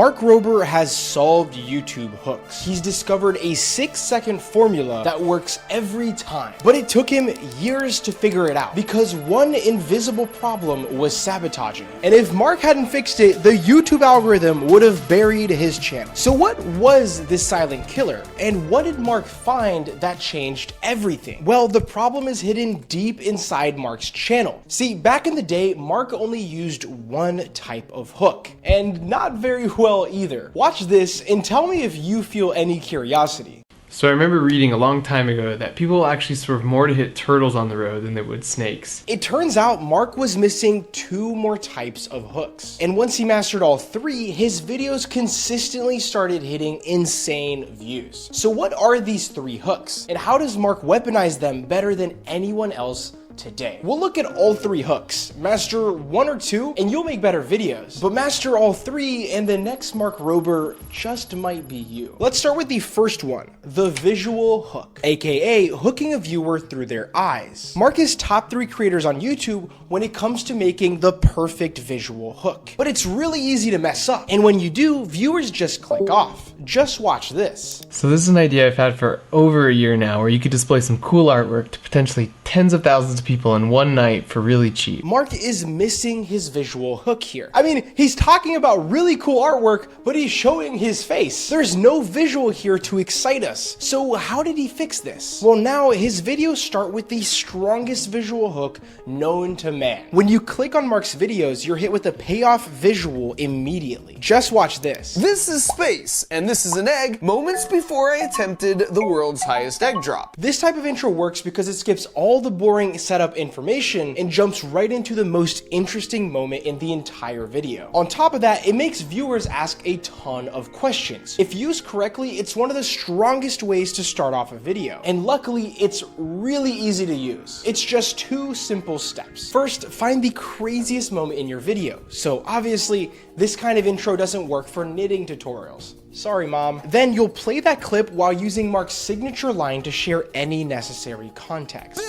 Mark Rober has solved YouTube hooks. He's discovered a 6-second formula that works every time. But it took him years to figure it out because one invisible problem was sabotaging. And if Mark hadn't fixed it, the YouTube algorithm would have buried his channel. So what was this silent killer? And what did Mark find that changed everything? Well, the problem is hidden deep inside Mark's channel. See, back in the day, Mark only used one type of hook, and not very well either. Watch this and tell me if you feel any curiosity. So I remember reading a long time ago that people actually swerve more to hit turtles on the road than they would snakes. It turns out Mark was missing 2 more types of hooks. And once he mastered all 3, his videos consistently started hitting insane views. So what are these 3 hooks? And how does Mark weaponize them better than anyone else today? We'll look at all 3 hooks. Master 1 or 2 and you'll make better videos. But master all 3 and the next Mark Rober just might be you. Let's start with the first one, the visual hook, aka hooking a viewer through their eyes. Mark is top 3 creators on YouTube when it comes to making the perfect visual hook. But it's really easy to mess up. And when you do, viewers just click off. Just watch this. So this is an idea I've had for over a year now, where you could display some cool artwork to potentially tens of thousands of people in one night for really cheap. Mark is missing his visual hook here. I mean, he's talking about really cool artwork, but he's showing his face. There's no visual here to excite us. So how did he fix this? Well, now his videos start with the strongest visual hook known to man. When you click on Mark's videos, you're hit with a payoff visual immediately. Just watch this. This is space, and this is an egg, moments before I attempted the world's highest egg drop. This type of intro works because it skips all the boring setup information and jumps right into the most interesting moment in the entire video. On top of that, it makes viewers ask a ton of questions. If used correctly, it's one of the strongest ways to start off a video. And luckily, it's really easy to use. It's just 2 simple steps. First, find the craziest moment in your video. So obviously, this kind of intro doesn't work for knitting tutorials. Sorry, Mom. Then you'll play that clip while using Mark's signature line to share any necessary context.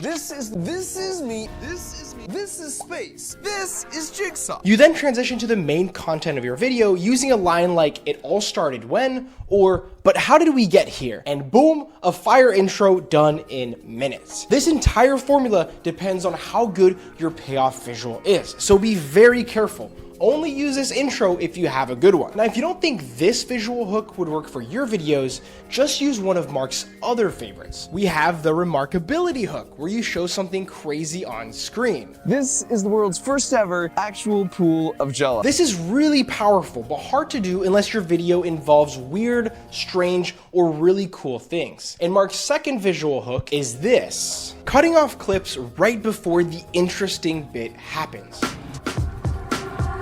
This is me. This is space. This is Jigsaw. You then transition to the main content of your video using a line like, "It all started when," or "But how did we get here?" And boom, a fire intro done in minutes. This entire formula depends on how good your payoff visual is, so be very careful. Only use this intro if you have a good one. Now, if you don't think this visual hook would work for your videos, just use one of Mark's other favorites. We have the remarkability hook, where you show something crazy on screen. This is the world's first ever actual pool of Jell-O. This is really powerful, but hard to do unless your video involves weird, strange, or really cool things. And Mark's second visual hook is this, cutting off clips right before the interesting bit happens.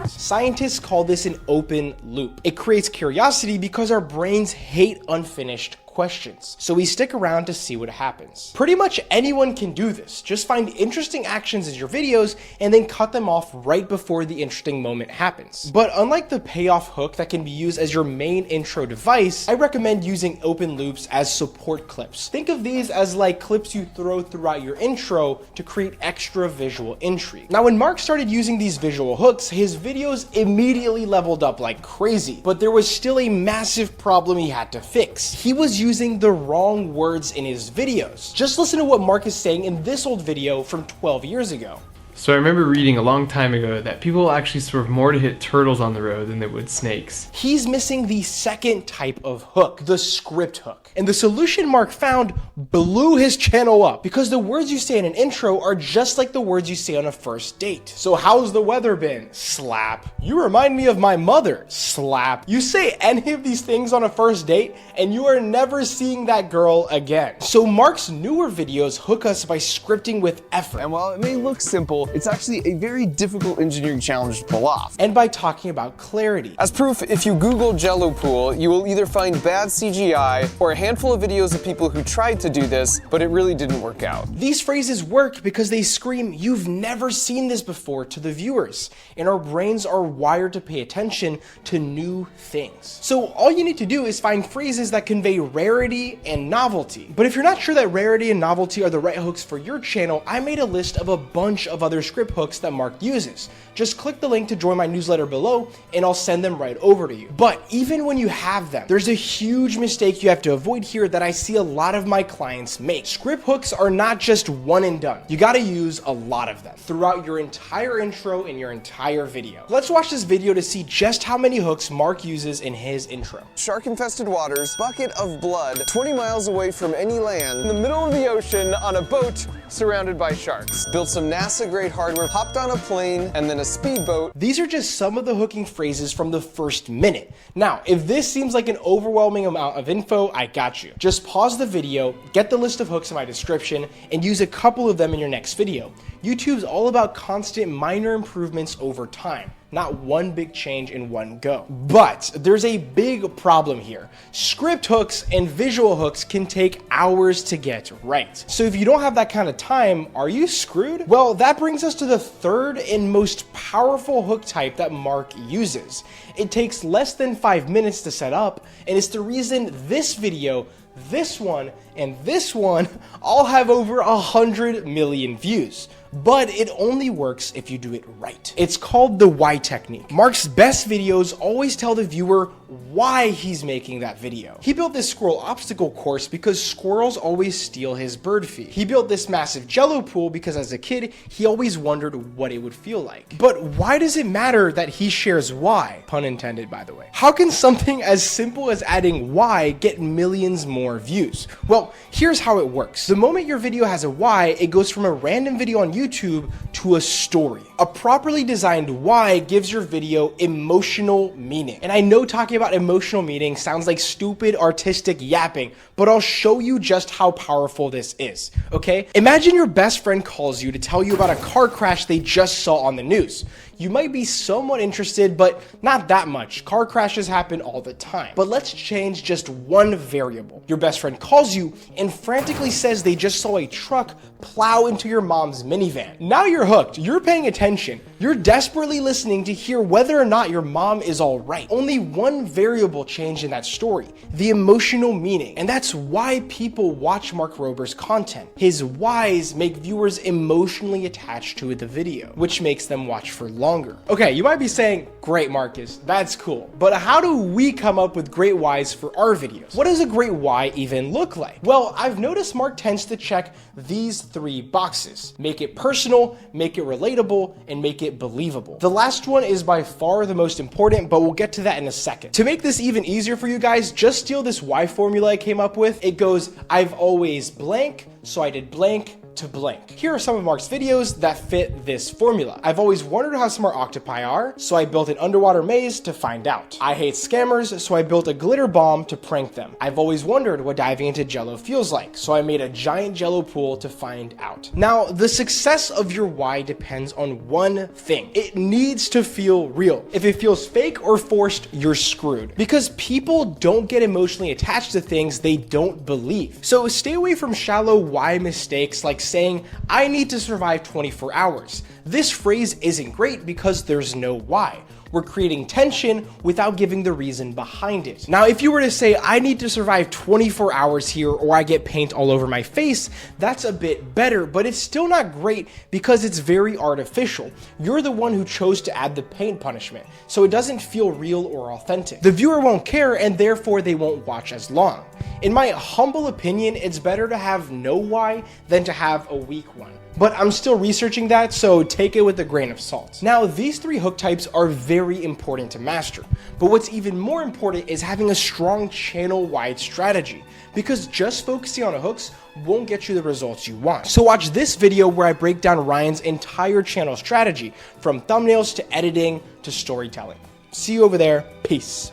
Scientists call this an open loop. It creates curiosity because our brains hate unfinished questions, so we stick around to see what happens. Pretty much anyone can do this. Just find interesting actions in your videos and then cut them off right before the interesting moment happens. But unlike the payoff hook that can be used as your main intro device, I recommend using open loops as support clips. Think of these as like clips you throw throughout your intro to create extra visual intrigue. Now, when Mark started using these visual hooks, his videos immediately leveled up like crazy, but there was still a massive problem he had to fix. He was using the wrong words in his videos. Just listen to what Mark is saying in this old video from 12 years ago. So I remember reading a long time ago that people actually swerve more to hit turtles on the road than they would snakes. He's missing the second type of hook, the script hook. And the solution Mark found blew his channel up because the words you say in an intro are just like the words you say on a first date. So how's the weather been? Slap. You remind me of my mother. Slap. You say any of these things on a first date and you are never seeing that girl again. So Mark's newer videos hook us by scripting with effort. And while it may look simple, it's actually a very difficult engineering challenge to pull off. And by talking about clarity. As proof, if you Google Jell-O pool, you will either find bad CGI or a handful of videos of people who tried to do this, but it really didn't work out. These phrases work because they scream, "You've never seen this before," to the viewers. And our brains are wired to pay attention to new things. So all you need to do is find phrases that convey rarity and novelty. But if you're not sure that rarity and novelty are the right hooks for your channel, I made a list of a bunch of other other script hooks that Mark uses. Just click the link to join my newsletter below and I'll send them right over to you. But even when you have them, there's a huge mistake you have to avoid here that I see a lot of my clients make. Script hooks are not just one and done. You gotta use a lot of them throughout your entire intro and your entire video. Let's watch this video to see just how many hooks Mark uses in his intro. Shark-infested waters, bucket of blood, 20 miles away from any land, in the middle of the ocean on a boat surrounded by sharks. Built some NASA-grade hardware, hopped on a plane, and then a speedboat. These are just some of the hooking phrases from the first minute. Now, if this seems like an overwhelming amount of info, I got you. Just pause the video, get the list of hooks in my description, and use a couple of them in your next video. YouTube's all about constant minor improvements over time, not one big change in one go. But there's a big problem here. Script hooks and visual hooks can take hours to get right. So if you don't have that kind of time, are you screwed? Well, that brings us to the third and most powerful hook type that Mark uses. It takes less than 5 minutes to set up, and it's the reason this video, this one, and this one all have over 100 million views. But it only works if you do it right. It's called the why technique. Mark's best videos always tell the viewer why he's making that video. He built this squirrel obstacle course because squirrels always steal his bird feed. He built this massive jello pool because as a kid, he always wondered what it would feel like. But why does it matter that he shares why? Pun intended, by the way. How can something as simple as adding why get millions more views? Well, here's how it works. The moment your video has a why, it goes from a random video on YouTube to a story. A properly designed why gives your video emotional meaning. And I know talking about emotional meaning sounds like stupid artistic yapping, but I'll show you just how powerful this is, okay? Imagine your best friend calls you to tell you about a car crash they just saw on the news. You might be somewhat interested, but not that much. Car crashes happen all the time. But let's change just one variable. Your best friend calls you and frantically says they just saw a truck plow into your mom's minivan. Now you're hooked. You're paying attention. You're desperately listening to hear whether or not your mom is all right. Only one variable changed in that story, the emotional meaning. And that's why people watch Mark Rober's content. His whys make viewers emotionally attached to the video, which makes them watch for longer. Okay, you might be saying, great Marcus, that's cool, but how do we come up with great whys for our videos? What does a great why even look like? Well, I've noticed Mark tends to check these 3 boxes. Make it personal, make it relatable, and make it believable. The last one is by far the most important, but we'll get to that in a second. To make this even easier for you guys, just steal this why formula I came up with. It goes, I've always blank, so I did blank to blank. Here are some of Mark's videos that fit this formula. I've always wondered how smart octopi are, so I built an underwater maze to find out. I hate scammers, so I built a glitter bomb to prank them. I've always wondered what diving into Jello feels like, so I made a giant Jello pool to find out. Now, the success of your why depends on one thing. It needs to feel real. If it feels fake or forced, you're screwed. Because people don't get emotionally attached to things they don't believe. So stay away from shallow why mistakes like saying, I need to survive 24 hours. This phrase isn't great because there's no why. We're creating tension without giving the reason behind it. Now, if you were to say, I need to survive 24 hours here or I get paint all over my face, that's a bit better, but it's still not great because it's very artificial. You're the one who chose to add the paint punishment, so it doesn't feel real or authentic. The viewer won't care and therefore they won't watch as long. In my humble opinion, it's better to have no why than to have a weak one. But I'm still researching that, so take it with a grain of salt. Now, these 3 hook types are very important to master, but what's even more important is having a strong channel-wide strategy, because just focusing on hooks won't get you the results you want. So watch this video where I break down Ryan's entire channel strategy, from thumbnails to editing to storytelling. See you over there. Peace.